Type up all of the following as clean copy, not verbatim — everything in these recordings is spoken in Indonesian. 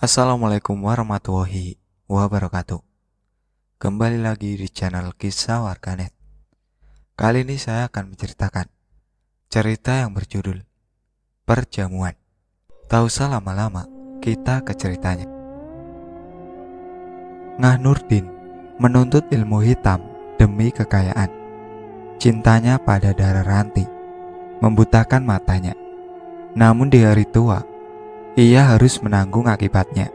Assalamualaikum warahmatullahi wabarakatuh. Kembali lagi di channel Kisah Warganet. Kali ini saya akan menceritakan cerita yang berjudul Perjamuan. Tak usah lama-lama, kita ke ceritanya. Ngah Nurdin menuntut ilmu hitam demi kekayaan. Cintanya pada darah ranti membutakan matanya. Namun di hari tua, ia harus menanggung akibatnya.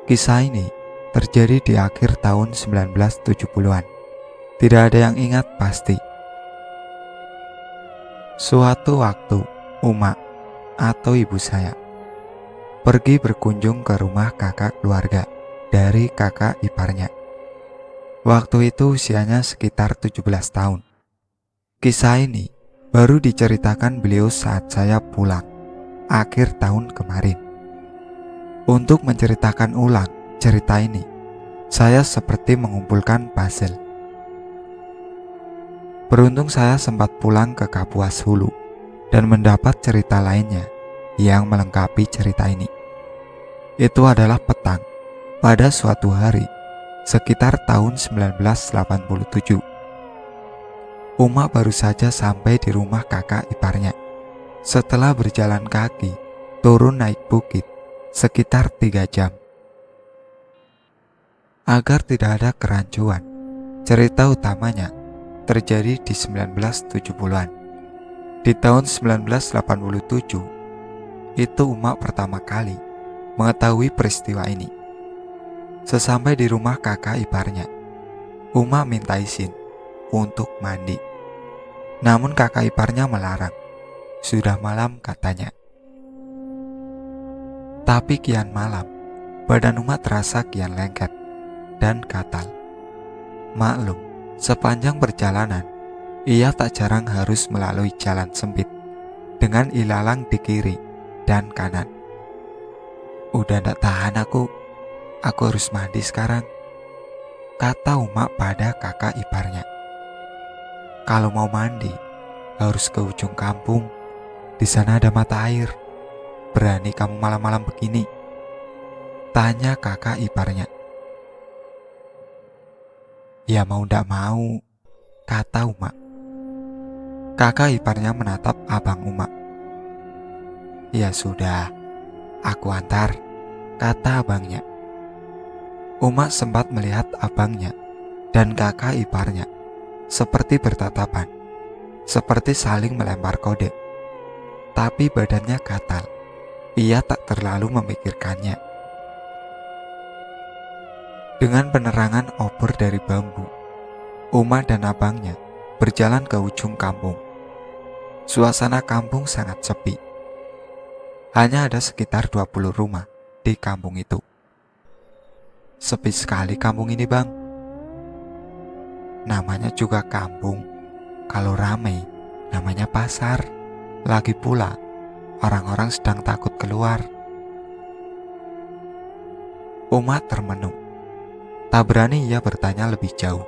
Kisah ini terjadi di akhir tahun 1970-an. Tidak ada yang ingat pasti. Suatu waktu, Uma atau ibu saya pergi berkunjung ke rumah kakak keluarga dari kakak iparnya. Waktu itu usianya sekitar 17 tahun. Kisah ini baru diceritakan beliau saat saya pulang akhir tahun kemarin. Untuk menceritakan ulang cerita ini, saya seperti mengumpulkan puzzle. Beruntung saya sempat pulang ke Kapuas Hulu dan mendapat cerita lainnya yang melengkapi cerita ini. Itu adalah petang pada suatu hari sekitar tahun 1987. Uma baru saja sampai di rumah kakak iparnya. Setelah berjalan kaki turun naik bukit sekitar 3 jam. Agar tidak ada kerancuan, cerita utamanya terjadi di 1970-an. Di tahun 1987, itu Uma pertama kali mengetahui peristiwa ini. Sesampai di rumah kakak iparnya, Uma minta izin untuk mandi. Namun kakak iparnya melarang. Sudah malam katanya. Tapi kian malam, badan Uma terasa kian lengket dan gatal. Maklum, sepanjang perjalanan, ia tak jarang harus melalui jalan sempit dengan ilalang di kiri dan kanan. Udah ndak tahan aku harus mandi sekarang, kata Uma pada kakak iparnya. Kalau mau mandi, harus ke ujung kampung. Di sana ada mata air. Berani kamu malam-malam begini? Tanya kakak iparnya. Ya mau ndak mau, kata Uma. Kakak iparnya menatap abang Uma. Ya sudah, aku antar, kata abangnya. Uma sempat melihat abangnya dan kakak iparnya seperti bertatapan, seperti saling melempar kode. Tapi badannya gatal. Ia tak terlalu memikirkannya. Dengan penerangan obor dari bambu, Uma dan abangnya berjalan ke ujung kampung. Suasana kampung sangat sepi. Hanya ada sekitar 20 rumah di kampung itu. Sepi sekali kampung ini, Bang. Namanya juga kampung. Kalau ramai, namanya pasar. Lagi pula, orang-orang sedang takut keluar. Uma termenung. Tak berani ia bertanya lebih jauh.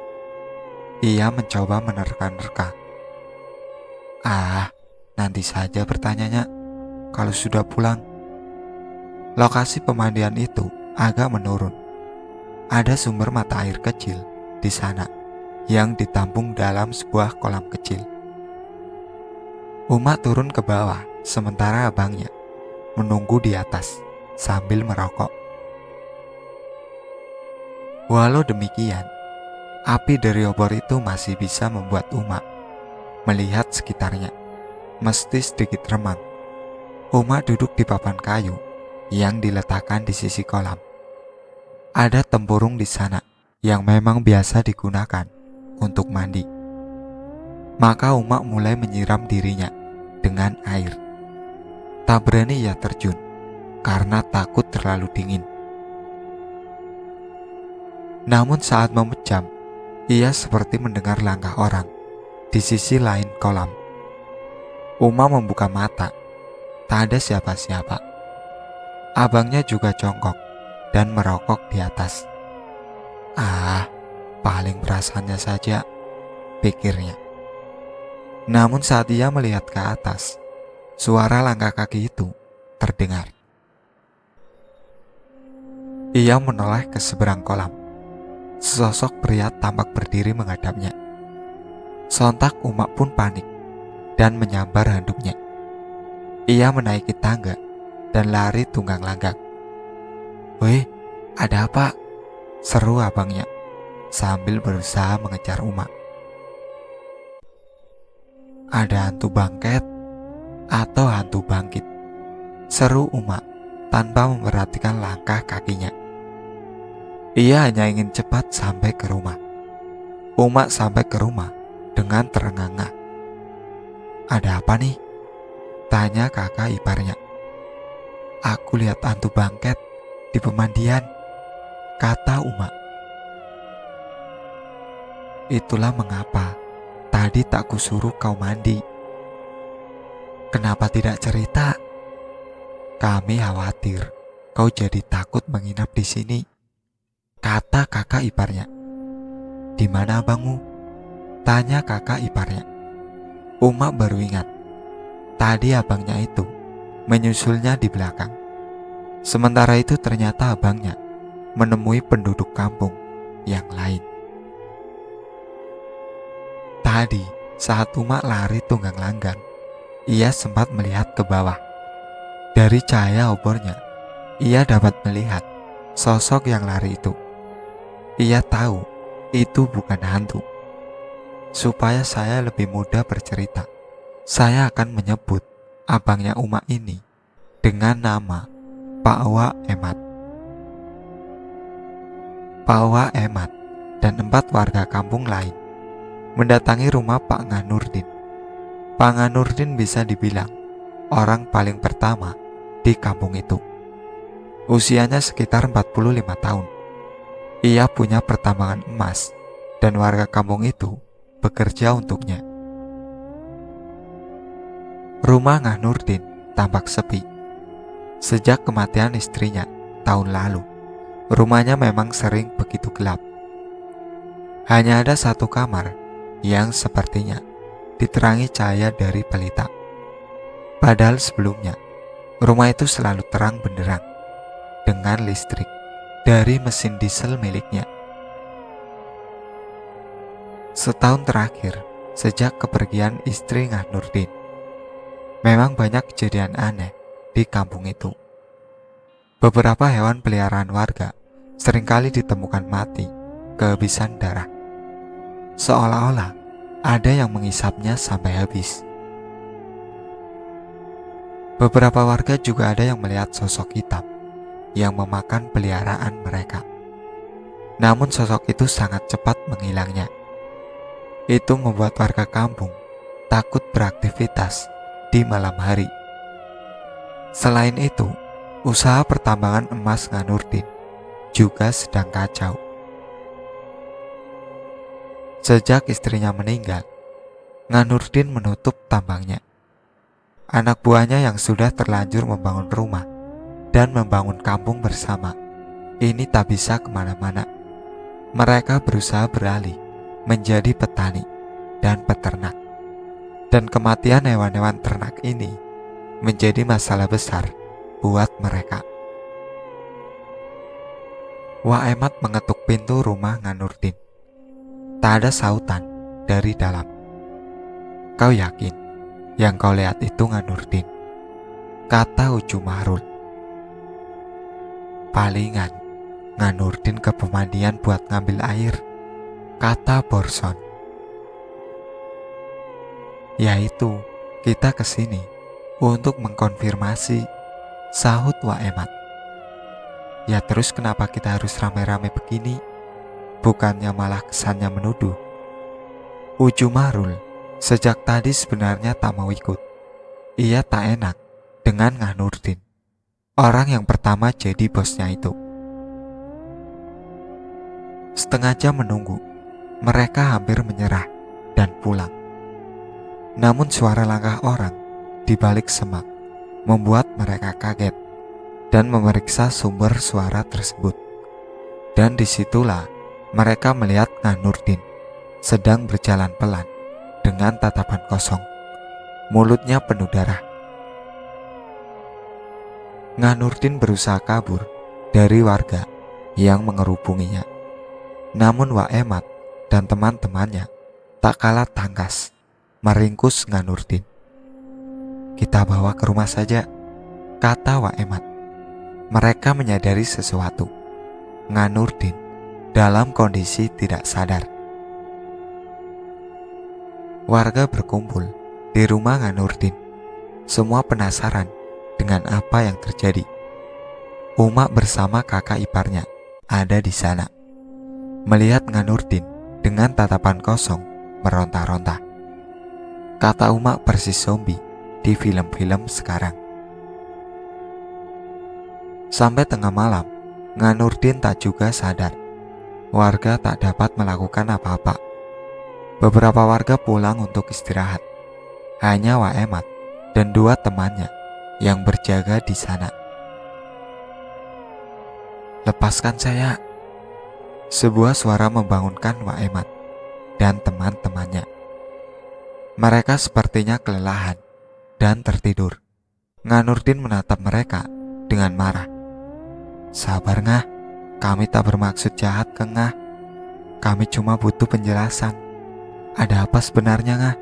Ia mencoba menerka-nerka. Nanti saja bertanyanya kalau sudah pulang. Lokasi pemandian itu agak menurun. Ada sumber mata air kecil di sana yang ditampung dalam sebuah kolam kecil. Uma turun ke bawah sementara abangnya menunggu di atas sambil merokok. Walau demikian, api dari obor itu masih bisa membuat Uma melihat sekitarnya, meski sedikit remang. Uma duduk di papan kayu yang diletakkan di sisi kolam. Ada tempurung di sana yang memang biasa digunakan untuk mandi. Maka Uma mulai menyiram dirinya dengan air. Tak berani ia terjun karena takut terlalu dingin. Namun saat memejam, ia seperti mendengar langkah orang di sisi lain kolam. Uma membuka mata. Tak ada siapa-siapa. Abangnya juga jongkok dan merokok di atas. Paling perasaannya saja, pikirnya. Namun saat ia melihat ke atas, suara langkah kaki itu terdengar. Ia menoleh ke seberang kolam. Sesosok pria tampak berdiri menghadapnya. Sontak Uma pun panik dan menyambar handuknya. Ia menaiki tangga dan lari tunggang langgang. "Weh, ada apa?" seru abangnya sambil berusaha mengejar Uma. "Ada hantu bangket atau hantu bangkit," seru Uma tanpa memperhatikan langkah kakinya. Ia hanya ingin cepat sampai ke rumah. Uma sampai ke rumah dengan terengah-engah. "Ada apa nih?" tanya kakak iparnya. "Aku lihat hantu bangket di pemandian," kata Uma. "Itulah mengapa tadi tak kusuruh kau mandi. Kenapa tidak cerita? Kami khawatir kau jadi takut menginap di sini," kata kakak iparnya. "Di mana abangmu?" tanya kakak iparnya. Uma baru ingat, tadi abangnya itu menyusulnya di belakang. Sementara itu ternyata abangnya menemui penduduk kampung yang lain. Tadi saat Uma lari tunggang langgang, ia sempat melihat ke bawah. Dari cahaya obornya, ia dapat melihat sosok yang lari itu. Ia tahu itu bukan hantu. Supaya saya lebih mudah bercerita, saya akan menyebut abangnya Uma ini dengan nama Pak Wa Emat. Pak Wa Emat dan 4 warga kampung lain mendatangi rumah Pak Nganurdin. Pak Nganurdin bisa dibilang orang paling pertama di kampung itu. Usianya sekitar 45 tahun. Ia punya pertambangan emas dan warga kampung itu bekerja untuknya. Rumah Nganurdin tampak sepi. Sejak kematian istrinya tahun lalu, rumahnya memang sering begitu gelap. Hanya ada satu kamar yang sepertinya diterangi cahaya dari pelita. Padahal sebelumnya, rumah itu selalu terang benderang dengan listrik dari mesin diesel miliknya. Setahun terakhir, sejak kepergian istri Nganurdin, memang banyak kejadian aneh di kampung itu. Beberapa hewan peliharaan warga seringkali ditemukan mati kehabisan darah. Seolah-olah ada yang mengisapnya sampai habis. Beberapa warga juga ada yang melihat sosok hitam yang memakan peliharaan mereka. Namun sosok itu sangat cepat menghilangnya. Itu membuat warga kampung takut beraktivitas di malam hari. Selain itu, usaha pertambangan emas Nganurdin juga sedang kacau. Sejak istrinya meninggal, Nganurdin menutup tambangnya. Anak buahnya yang sudah terlanjur membangun rumah dan membangun kampung bersama, ini tak bisa kemana-mana. Mereka berusaha beralih menjadi petani dan peternak. Dan kematian hewan-hewan ternak ini menjadi masalah besar buat mereka. Wa Emat mengetuk pintu rumah Nganurdin. Tak ada sautan dari dalam. "Kau yakin yang kau lihat itu Nganurdin?" kata Ucu Mahrul. "Palingan Nganurdin ke pemandian buat ngambil air," kata Borson. "Yaitu, kita kesini untuk mengkonfirmasi," sahut Wa Emat. "Ya terus kenapa kita harus rame-rame begini? Bukannya malah kesannya menuduh." Ucu Mahrul sejak tadi sebenarnya tak mau ikut. Ia tak enak dengan Nganurdin, orang yang pertama jadi bosnya itu. Setengah jam menunggu, mereka hampir menyerah dan pulang. Namun suara langkah orang di balik semak membuat mereka kaget dan memeriksa sumber suara tersebut. Dan disitulah mereka melihat Nganurdin sedang berjalan pelan dengan tatapan kosong, mulutnya penuh darah. Nganurdin berusaha kabur dari warga yang mengerubunginya. Namun Wak Emat dan teman-temannya tak kalah tangkas meringkus Nganurdin. "Kita bawa ke rumah saja," kata Wak Emat. Mereka menyadari sesuatu. Nganurdin dalam kondisi tidak sadar. Warga berkumpul di rumah Nganurdin. Semua penasaran dengan apa yang terjadi. Uma bersama kakak iparnya ada di sana. Melihat Nganurdin dengan tatapan kosong meronta-ronta. Kata Uma persis zombie di film-film sekarang. Sampai tengah malam, Nganurdin tak juga sadar. Warga tak dapat melakukan apa-apa. Beberapa warga pulang untuk istirahat. Hanya Wak Emat dan 2 temannya yang berjaga di sana. "Lepaskan saya!" Sebuah suara membangunkan Wak Emat dan teman-temannya. Mereka sepertinya kelelahan dan tertidur. Nganurdin menatap mereka dengan marah. "Sabar Ngah, kami tak bermaksud jahat ke Ngah. Kami cuma butuh penjelasan. Ada apa sebenarnya Ngah?"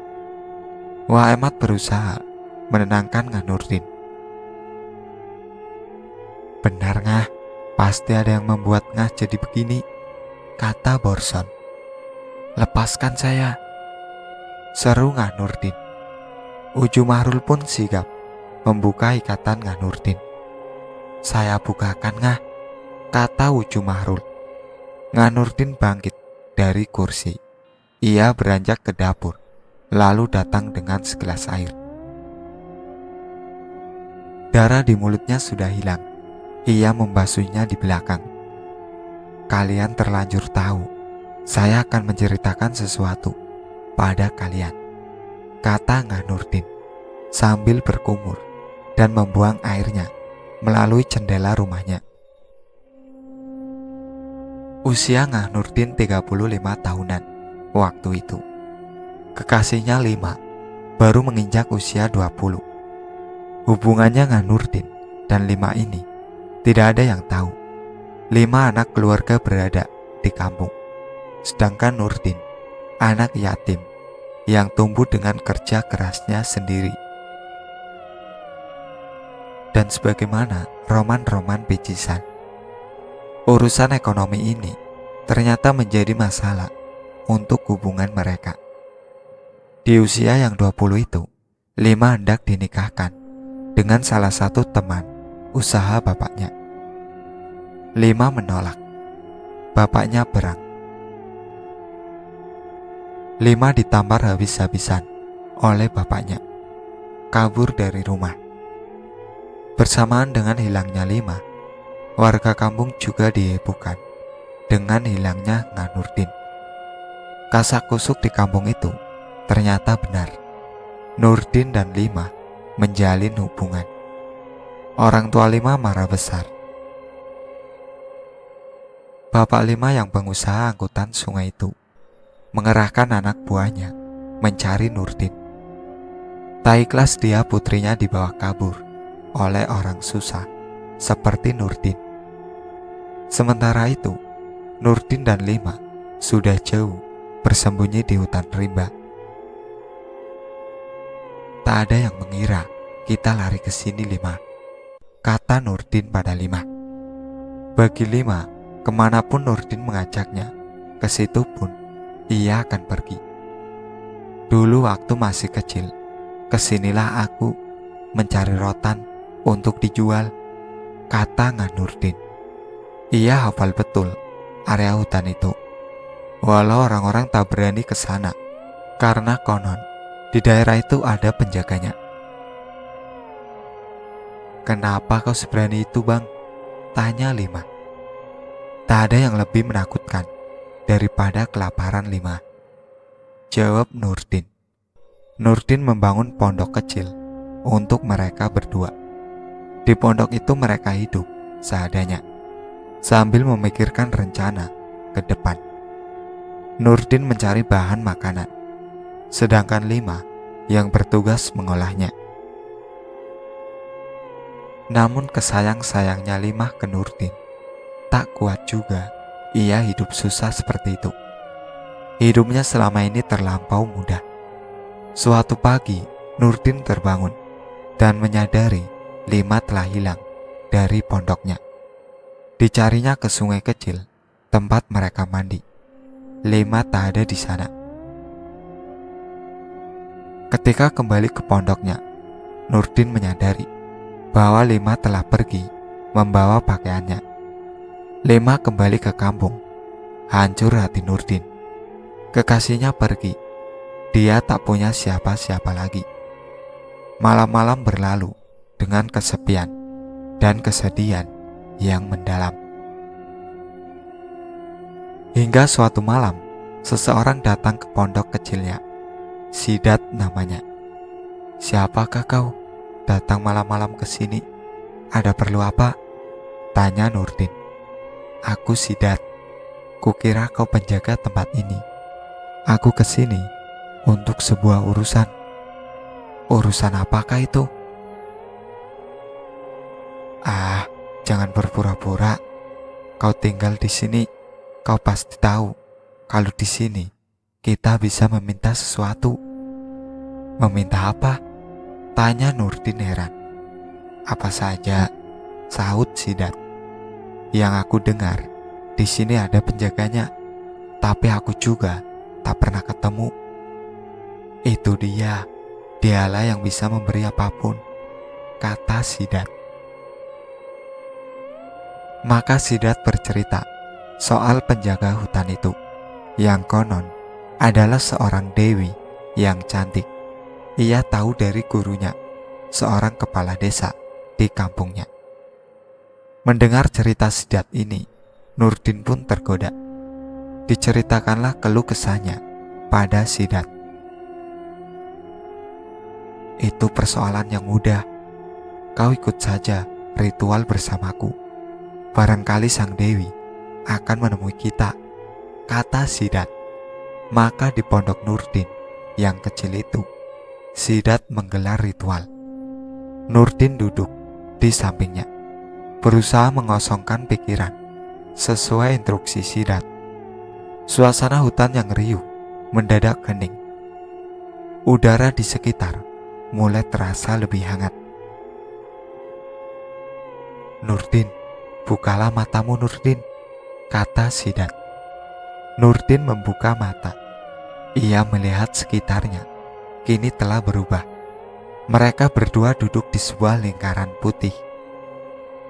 Wak Emat berusaha menenangkan Nganurdin. "Benar Ngah, pasti ada yang membuat Ngah jadi begini," kata Borson. "Lepaskan saya," seru Nganurdin. Uju Mahrul pun sigap membuka ikatan Nganurdin. "Saya bukakan Ngah," kata Uju Mahrul. Nganurdin bangkit dari kursi. Ia beranjak ke dapur, lalu datang dengan segelas air. Darah di mulutnya sudah hilang. Ia membasuhnya di belakang. "Kalian terlanjur tahu. Saya akan menceritakan sesuatu pada kalian," kata Nganurdin sambil berkumur dan membuang airnya melalui jendela rumahnya. Usia Nganurdin 35 tahunan waktu itu. Kekasihnya Lima baru menginjak usia 20. Hubungannya Nganurdin dan Lima ini tidak ada yang tahu. 5 anak keluarga berada di kampung, sedangkan Nurdin anak yatim yang tumbuh dengan kerja kerasnya sendiri. Dan sebagaimana roman-roman picisan, urusan ekonomi ini ternyata menjadi masalah untuk hubungan mereka. Di usia yang 20 itu, Lima hendak dinikahkan dengan salah satu teman usaha bapaknya. Lima menolak. Bapaknya berang. Lima ditampar habis-habisan oleh bapaknya. Kabur dari rumah. Bersamaan dengan hilangnya Lima, warga kampung juga dihebohkan dengan hilangnya Nganurdin. Kasak-kusuk di kampung itu ternyata benar. Nurdin dan Lima menjalin hubungan. Orang tua Lima marah besar. Bapak Lima yang pengusaha angkutan sungai itu mengerahkan anak buahnya mencari Nurdin. Tak ikhlas dia putrinya dibawa kabur oleh orang susah seperti Nurdin. Sementara itu, Nurdin dan Lima sudah jauh bersembunyi di hutan rimba. "Tak ada yang mengira kita lari ke sini Lima," kata Nurdin pada Lima. Bagi Lima, kemanapun Nurdin mengajaknya, ke situ pun ia akan pergi. "Dulu waktu masih kecil, kesinilah aku mencari rotan untuk dijual," kata Nganurdin. Ia hafal betul area hutan itu, walau orang-orang tak berani ke sana karena konon di daerah itu ada penjaganya. "Kenapa kau seberani itu Bang?" tanya Lima. "Tak ada yang lebih menakutkan daripada kelaparan Lima," jawab Nurdin. Nurdin membangun pondok kecil untuk mereka berdua. Di pondok itu mereka hidup seadanya, sambil memikirkan rencana ke depan. Nurdin mencari bahan makanan, sedangkan Lima yang bertugas mengolahnya. Namun kesayang-sayangnya Lima ke Nurdin tak kuat juga ia hidup susah seperti itu. Hidupnya selama ini terlampau mudah. Suatu pagi, Nurdin terbangun dan menyadari Lima telah hilang dari pondoknya. Dicarinya ke sungai kecil tempat mereka mandi. Lima tak ada di sana. Ketika kembali ke pondoknya, Nurdin menyadari bahwa Lima telah pergi membawa pakaiannya. Lima kembali ke kampung. Hancur hati Nurdin. Kekasihnya pergi. Dia tak punya siapa-siapa lagi. Malam-malam berlalu dengan kesepian dan kesedihan yang mendalam. Hingga suatu malam, seseorang datang ke pondok kecilnya. Sidat namanya. "Siapakah kau? Datang malam-malam ke sini. Ada perlu apa?" tanya Nurdin. "Aku Sidat. Kukira kau penjaga tempat ini. Aku kesini untuk sebuah urusan." "Urusan apakah itu?" "Ah, jangan berpura-pura. Kau tinggal di sini. Kau pasti tahu kalau di sini kita bisa meminta sesuatu." "Meminta apa?" tanya Nurdin heran. "Apa saja," sahut Sidat. "Yang aku dengar, di sini ada penjaganya, tapi aku juga tak pernah ketemu." "Itu dia. Dialah yang bisa memberi apapun," kata Sidat. Maka Sidat bercerita soal penjaga hutan itu, yang konon adalah seorang dewi yang cantik. Ia tahu dari gurunya, seorang kepala desa di kampungnya. Mendengar cerita Sidat ini, Nurdin pun tergoda. Diceritakanlah keluh kesahnya pada Sidat. "Itu persoalan yang mudah. Kau ikut saja ritual bersamaku. Barangkali sang dewi akan menemui kita," kata Sidat. Maka di pondok Nurdin yang kecil itu, Sidat menggelar ritual. Nurdin duduk di sampingnya, berusaha mengosongkan pikiran sesuai instruksi Sidat. Suasana hutan yang riuh mendadak hening. Udara di sekitar mulai terasa lebih hangat. "Nurdin, bukalah matamu Nurdin," kata Sidat. Nurdin membuka mata. Ia melihat sekitarnya kini telah berubah. Mereka berdua duduk di sebuah lingkaran putih.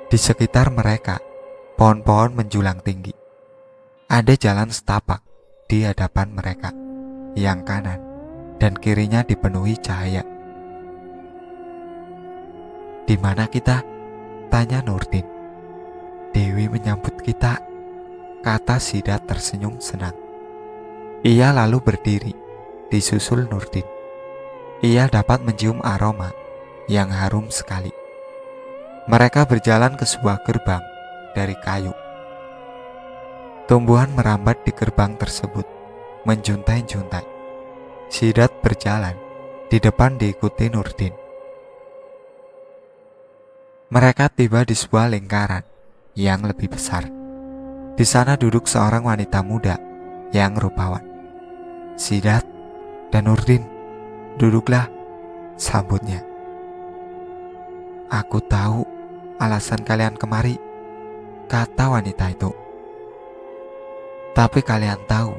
Di sekitar mereka, pohon-pohon menjulang tinggi. Ada jalan setapak di hadapan mereka, yang kanan dan kirinya dipenuhi cahaya. "Di mana kita?" tanya Nurdin. "Dewi menyambut kita," kata Sidat tersenyum senang. Ia lalu berdiri, disusul Nurdin. Ia dapat mencium aroma yang harum sekali. Mereka berjalan ke sebuah gerbang dari kayu. Tumbuhan merambat di gerbang tersebut, menjuntai-juntai. Sidat berjalan, di depan diikuti Nurdin. Mereka tiba di sebuah lingkaran yang lebih besar. Di sana duduk seorang wanita muda yang rupawan. "Sidat dan Nurdin, duduklah," sambutnya. "Aku tahu alasan kalian kemari," kata wanita itu. "Tapi kalian tahu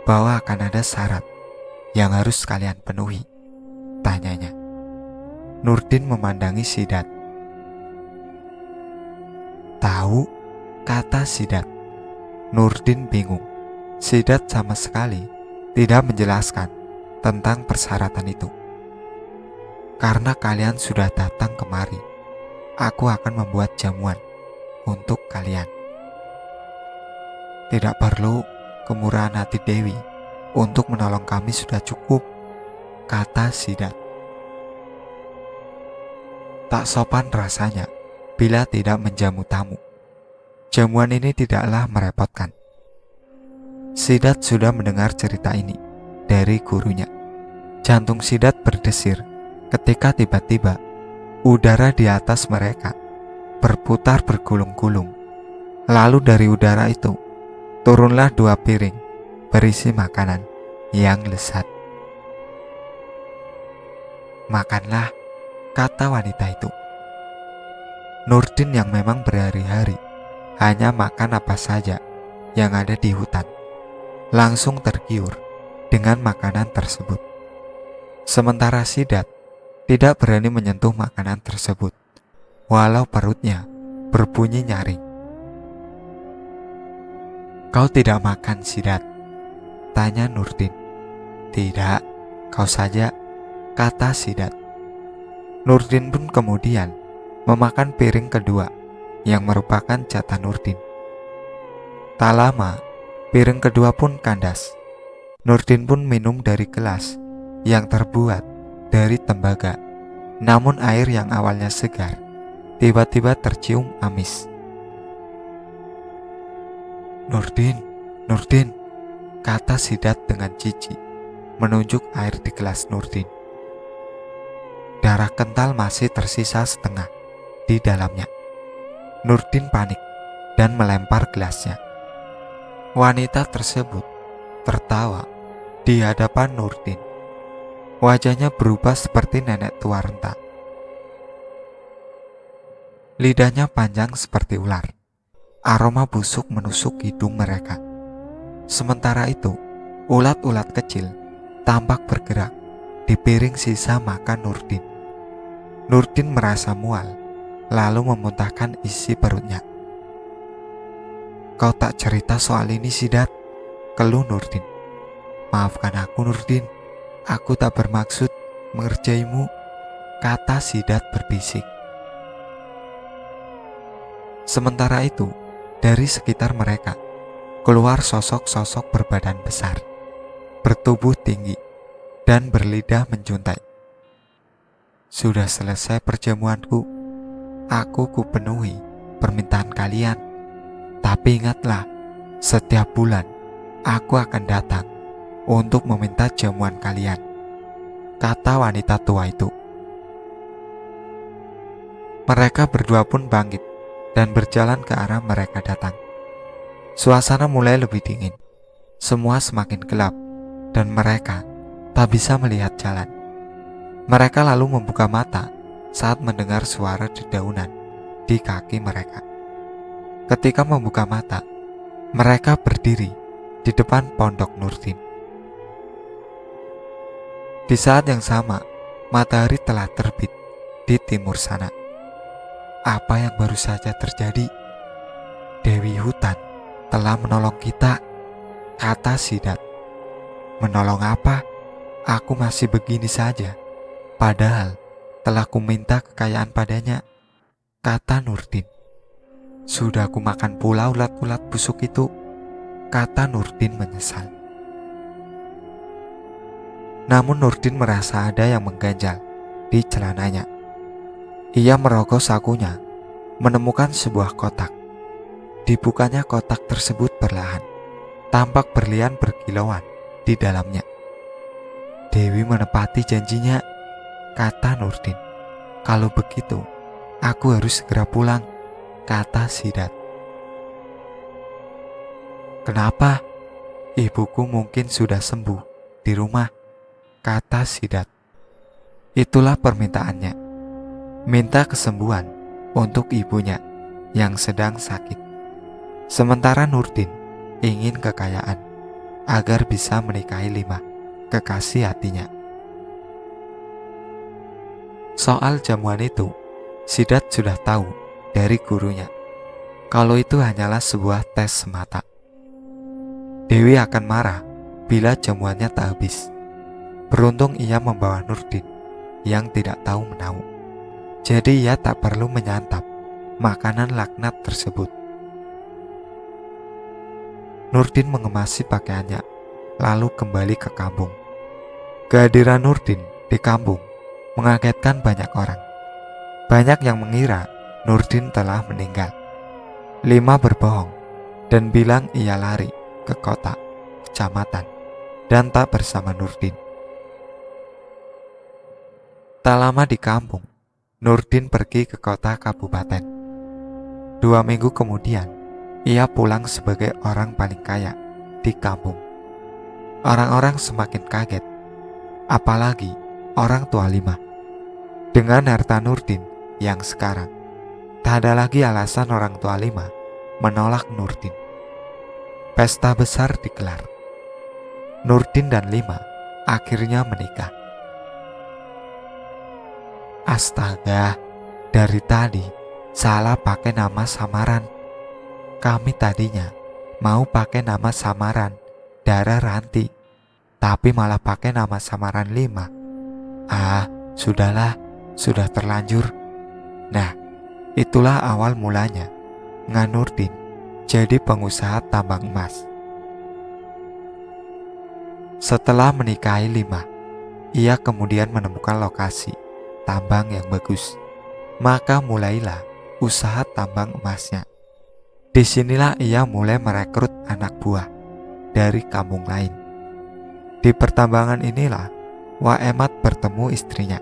bahwa akan ada syarat yang harus kalian penuhi?" tanyanya. Nurdin memandangi Sidat. "Tahu," kata Sidat. Nurdin bingung. Sidat sama sekali tidak menjelaskan tentang persyaratan itu. "Karena kalian sudah datang kemari, aku akan membuat jamuan untuk kalian." "Tidak perlu, kemurahan hati Dewi untuk menolong kami sudah cukup," kata Sidat. Tak sopan rasanya bila tidak menjamu tamu. Jamuan ini tidaklah merepotkan. Sidat sudah mendengar cerita ini dari gurunya. Jantung Sidat berdesir ketika tiba-tiba udara di atas mereka berputar bergulung-gulung. Lalu dari udara itu turunlah 2 piring berisi makanan yang lezat. "Makanlah," kata wanita itu. Nurdin yang memang berhari-hari hanya makan apa saja yang ada di hutan, langsung tergiur dengan makanan tersebut. Sementara Sidat tidak berani menyentuh makanan tersebut, walau perutnya berbunyi nyaring. "Kau tidak makan, Sidat?" tanya Nurdin. "Tidak, kau saja," kata Sidat. Nurdin pun kemudian memakan piring kedua yang merupakan jatah Nurdin. Tak lama, piring kedua pun kandas. Nurdin pun minum dari gelas yang terbuat dari tembaga. Namun air yang awalnya segar tiba-tiba tercium amis. "Nurdin, Nurdin," kata Sidat dengan jijik, menunjuk air di gelas Nurdin. Darah kental masih tersisa setengah di dalamnya. Nurdin panik dan melempar gelasnya. Wanita tersebut tertawa di hadapan Nurdin. Wajahnya berubah seperti nenek tua renta. Lidahnya panjang seperti ular. Aroma busuk menusuk hidung mereka. Sementara itu, ulat-ulat kecil tampak bergerak di piring sisa makan Nurdin. Nurdin merasa mual, lalu memuntahkan isi perutnya. "Kau tak cerita soal ini, Sidat," keluh Nurdin. "Maafkan aku, Nurdin. Aku tak bermaksud mengerjaimu," kata Sidat berbisik. Sementara itu, dari sekitar mereka keluar sosok-sosok berbadan besar, bertubuh tinggi, dan berlidah menjuntai. "Sudah selesai perjamuanku. Aku kupenuhi permintaan kalian. Tapi ingatlah, setiap bulan aku akan datang untuk meminta jamuan kalian," kata wanita tua itu. Mereka berdua pun bangkit dan berjalan ke arah mereka datang. Suasana mulai lebih dingin. Semua semakin gelap dan mereka tak bisa melihat jalan. Mereka lalu membuka mata saat mendengar suara dedaunan di kaki mereka. Ketika membuka mata, mereka berdiri di depan pondok Nurdin. Di saat yang sama, matahari telah terbit di timur sana. "Apa yang baru saja terjadi? Dewi hutan telah menolong kita," kata Sidat. "Menolong apa? Aku masih begini saja. Padahal telah kuminta kekayaan padanya," kata Nurdin. "Sudah aku makan pula ulat-ulat busuk itu," kata Nurdin menyesal. Namun Nurdin merasa ada yang mengganjal di celananya. Ia merogoh sakunya, menemukan sebuah kotak. Dibukanya kotak tersebut perlahan. Tampak berlian berkilauan di dalamnya. "Dewi menepati janjinya," kata Nurdin. "Kalau begitu, aku harus segera pulang," kata Sidat. "Kenapa? Ibuku mungkin sudah sembuh di rumah," kata Sidat. Itulah permintaannya. Minta kesembuhan untuk ibunya yang sedang sakit. Sementara Nurdin ingin kekayaan agar bisa menikahi 5 kekasih hatinya. Soal jamuan itu, Sidat sudah tahu dari gurunya kalau itu hanyalah sebuah tes semata. Dewi akan marah bila jamuannya tak habis. Beruntung ia membawa Nurdin yang tidak tahu menau. Jadi ia tak perlu menyantap makanan laknat tersebut. Nurdin mengemasi pakaiannya, lalu kembali ke kampung. Kehadiran Nurdin di kampung mengagetkan banyak orang. Banyak yang mengira Nurdin telah meninggal. 5 berbohong dan bilang ia lari ke kota, kecamatan, dan tak bersama Nurdin. Tak lama di kampung, Nurdin pergi ke kota kabupaten. 2 minggu kemudian, ia pulang sebagai orang paling kaya di kampung. Orang-orang semakin kaget, apalagi orang tua Lima. Dengan harta Nurdin yang sekarang, tak ada lagi alasan orang tua Lima menolak Nurdin. Pesta besar digelar. Nurdin dan Lima akhirnya menikah. Astaga, dari tadi salah pakai nama samaran. Kami tadinya mau pakai nama samaran Dara Ranti, tapi malah pakai nama samaran Lima. Sudahlah, sudah terlanjur. Nah, itulah awal mulanya Nurdin jadi pengusaha tambang emas. Setelah menikahi Lima, ia kemudian menemukan lokasi tambang yang bagus. Maka mulailah usaha tambang emasnya. Disinilah ia mulai merekrut anak buah dari kampung lain. Di pertambangan inilah Waemat bertemu istrinya.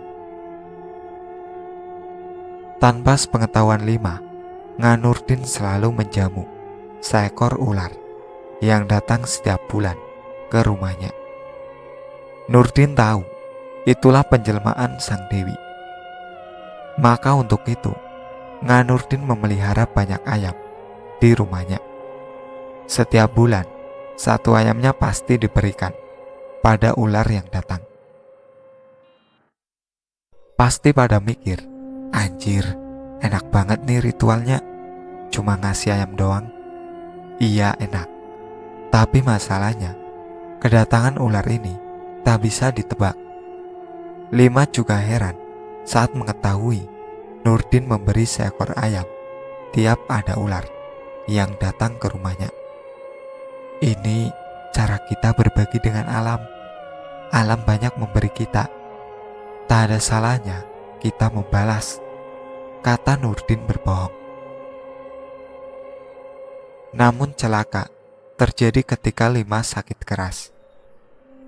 Tanpa sepengetahuan Lima, Nurdin selalu menjamu seekor ular yang datang setiap bulan ke rumahnya. Nurdin tahu itulah penjelmaan sang dewi. Maka untuk itu, Nurdin memelihara banyak ayam di rumahnya. Setiap bulan, satu ayamnya pasti diberikan pada ular yang datang. Pasti pada mikir, anjir, enak banget nih ritualnya. Cuma ngasih ayam doang. Iya enak, tapi masalahnya kedatangan ular ini tak bisa ditebak. Lima juga heran saat mengetahui Nurdin memberi seekor ayam tiap ada ular yang datang ke rumahnya. Ini cara kita berbagi dengan alam. Alam banyak memberi kita. Tak ada salahnya kita membalas, kata Nurdin berbohong. Namun celaka terjadi ketika Lima sakit keras.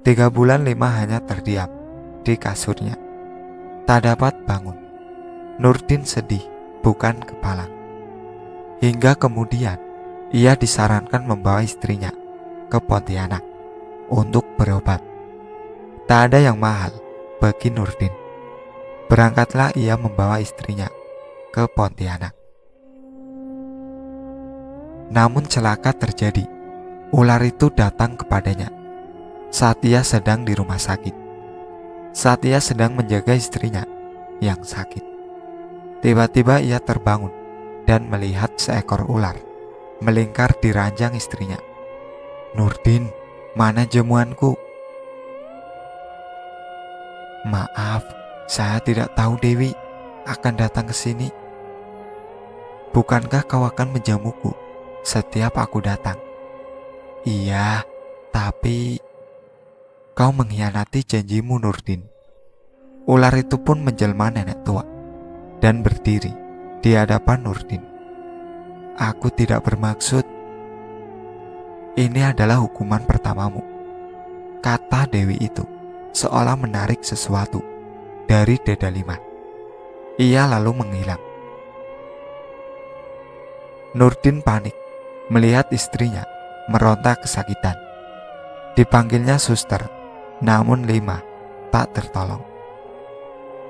3 bulan Lima hanya terdiam di kasurnya, tak dapat bangun. Nurdin sedih bukan kepalang. Hingga kemudian ia disarankan membawa istrinya ke Pontianak untuk berobat. Tak ada yang mahal bagi Nurdin. Berangkatlah ia membawa istrinya ke Pontianak. Namun celaka terjadi. Ular itu datang kepadanya saat ia sedang di rumah sakit. Saat ia sedang menjaga istrinya yang sakit. Tiba-tiba ia terbangun dan melihat seekor ular melingkar di ranjang istrinya. Nurdin, mana jamuanku? Maaf, saya tidak tahu Dewi akan datang ke sini. Bukankah kau akan menjamuku setiap aku datang? Iya, tapi kau mengkhianati janjimu Nurdin. Ular itu pun menjelma nenek tua dan berdiri di hadapan Nurdin. Aku tidak bermaksud. Ini adalah hukuman pertamamu, kata Dewi itu seolah menarik sesuatu dari dada Lima. Ia lalu menghilang. Nurdin panik melihat istrinya meronta kesakitan. Dipanggilnya suster, namun Lima tak tertolong.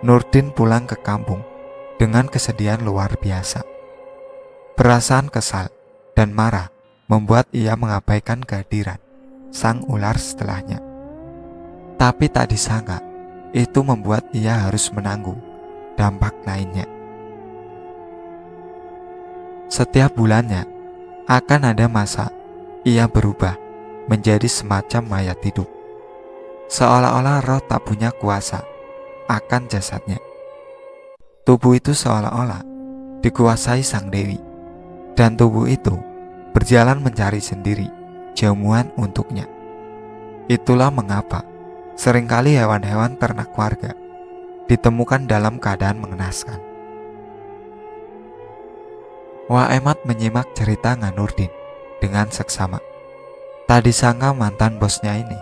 Nurdin pulang ke kampung dengan kesedihan luar biasa. Perasaan kesal dan marah membuat ia mengabaikan kehadiran sang ular setelahnya. Tapi tak disangka, itu membuat ia harus menanggung dampak lainnya. Setiap bulannya akan ada masa ia berubah menjadi semacam mayat hidup. Seolah-olah roh tak punya kuasa akan jasadnya. Tubuh itu seolah-olah dikuasai sang dewi, dan tubuh itu berjalan mencari sendiri jamuan untuknya. Itulah mengapa seringkali hewan-hewan ternak warga ditemukan dalam keadaan mengenaskan. Waemat menyimak cerita Nurdin dengan seksama. Tak disangka mantan bosnya ini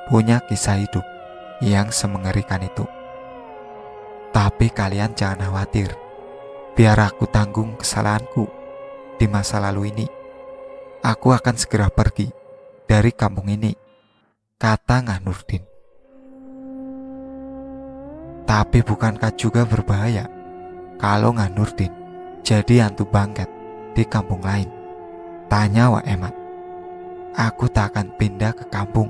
punya kisah hidup yang semengerikan itu. Tapi kalian jangan khawatir, biar aku tanggung kesalahanku di masa lalu ini, Aku akan segera pergi dari kampung ini, kata Ngah Nurdin. Tapi bukankah juga berbahaya kalau Ngah Nurdin jadi hantu bangket di kampung lain? Tanya Wak Emat. Aku tak akan pindah ke kampung.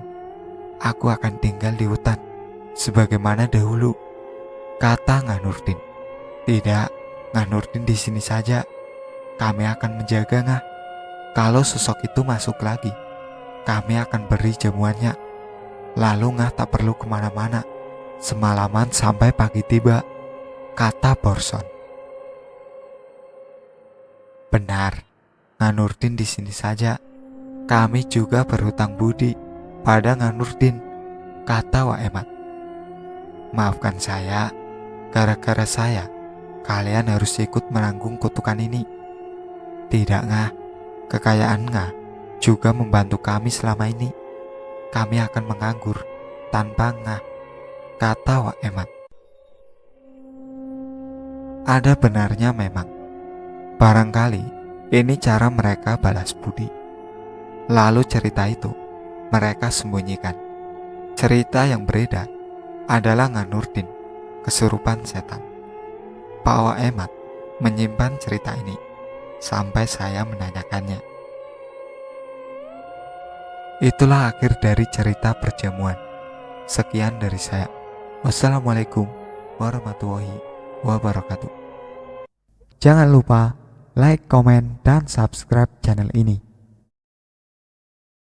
Aku akan tinggal di hutan sebagaimana dahulu, kata Ngah Nurdin. Tidak, Ngah Nurdin di sini saja. Kami akan menjaga Ngah. Kalau sosok itu masuk lagi, kami akan beri jamuannya. Lalu Ngah tak perlu kemana-mana semalaman sampai pagi tiba, kata Borson. Benar, Ngah Nurdin di sini saja. Kami juga berhutang budi pada Ngah Nurdin, kata Wak Emat. Maafkan saya, gara-gara saya, kalian harus ikut menanggung kutukan ini. Tidak Ngah, kekayaan Ngah juga membantu kami selama ini. Kami akan menganggur tanpa Ngah, kata Wak Emat. Ada benarnya memang. Barangkali ini cara mereka balas budi. Lalu cerita itu mereka sembunyikan. Cerita yang beredar adalah Ngah Nurdin kesurupan setan. Pak Wak Emat menyimpan cerita ini sampai saya menanyakannya. Itulah akhir dari cerita perjamuan. Sekian dari saya. Wassalamualaikum warahmatullahi wabarakatuh. Jangan lupa like, komen, dan subscribe channel ini.